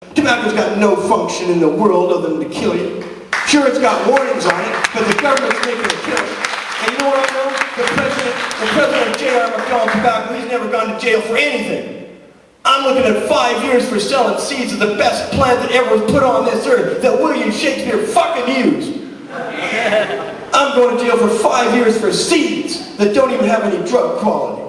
Tobacco's got no function in the world other than to kill you. Sure, it's got warnings on it, but the government's making it kill it. And you know what I know? The president of J.R. McDonald Tobacco, he's never gone to jail for anything. I'm looking at 5 years for selling seeds of the best plant that ever was put on this earth that William Shakespeare fucking used. I'm going to jail for 5 years for seeds that don't even have any drug quality.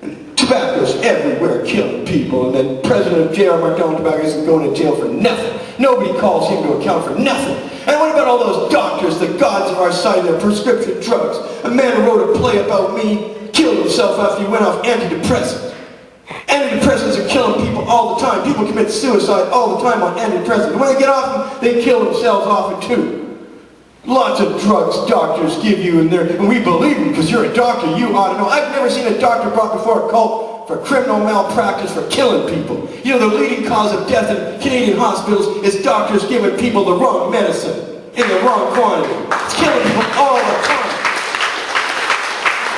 And tobacco's everywhere killing people, and then President of J.R. McDonald Tobacco isn't going to jail for nothing. Nobody calls him to account for nothing. And what about all those doctors, the gods of our side, their prescription drugs? A man who wrote a play about me killed himself after he went off antidepressants. Antidepressants are killing people all the time. People commit suicide all the time on antidepressants. And when they get off them, they kill themselves off it too. Lots of drugs doctors give you, and we believe them because you're a doctor, you ought to know. I've never seen a doctor brought before a cult for criminal malpractice for killing people. You know, the leading cause of death in Canadian hospitals is doctors giving people the wrong medicine in the wrong quantity. It's killing people all the time.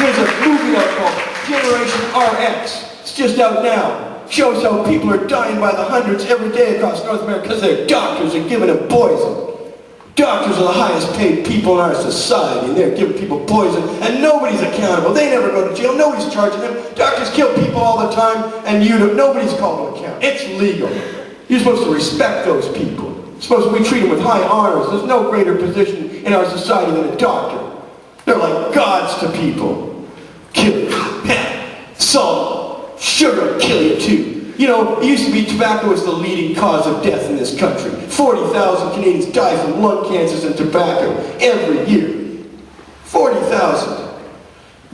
There's a movie out called Generation RX. It's just out now. Shows how people are dying by the hundreds every day across North America because their doctors are giving them poison. Doctors are the highest paid people in our society, and they're giving people poison, and nobody's accountable. They never go to jail. Nobody's charging them. Doctors kill people all the time, and nobody's called to account. It's legal. You're supposed to respect those people. You're supposed to be treated with high honors. There's no greater position in our society than a doctor. They're like gods to people. Kill you. Salt, sugar kill you too. You know, it used to be tobacco was the leading cause of death in this country. 40,000 Canadians die from lung cancers and tobacco every year. 40,000.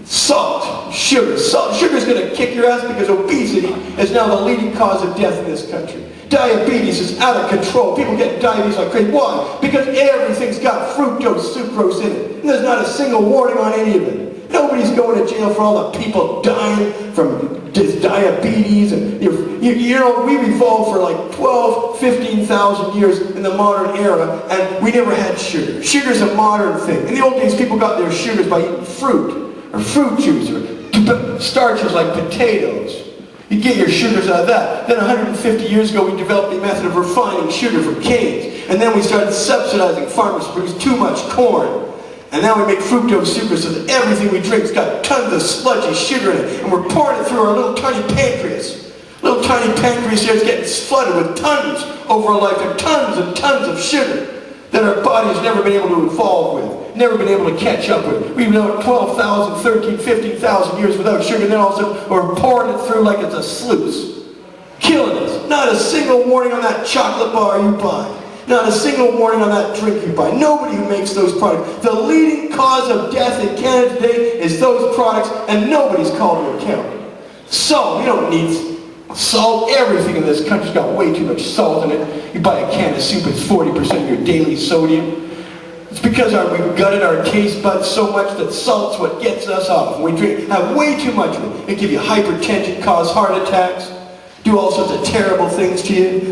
Salt, sugar. Sugar's going to kick your ass because obesity is now the leading cause of death in this country. Diabetes is out of control. People get diabetes like crazy. Why? Because everything's got fructose, sucrose in it. And there's not a single warning on any of it. Nobody's going to jail for all the people dying from diabetes. And you know, we've evolved for like 12, 15,000 years in the modern era, and we never had sugar. Sugar's a modern thing. In the old days, people got their sugars by eating fruit, or fruit juice, or starches like potatoes. You get your sugars out of that. Then 150 years ago, we developed the method of refining sugar from canes. And then we started subsidizing farmers to produce too much corn. And now we make fructose sucrose so that everything we drink's got tons of sludgy sugar in it. And we're pouring it through our little tiny pancreas. Little tiny pancreas here is getting flooded with tons over a lifetime. Tons and tons of sugar that our body's never been able to evolve with. Never been able to catch up with. We've been out 12,000, 13, 15,000 years without sugar, and then all of a sudden we're pouring it through like it's a sluice. Killing us. Not a single warning on that chocolate bar you buy. Not a single warning on that drink you buy. Nobody who makes those products. The leading cause of death in Canada today is those products, and nobody's called to account. Salt, we don't need salt. Everything in this country's got way too much salt in it. You buy a can of soup, it's 40% of your daily sodium. It's because we've gutted our taste buds so much that salt's what gets us off. We have way too much of it. It give you hypertension, cause heart attacks, do all sorts of terrible things to you.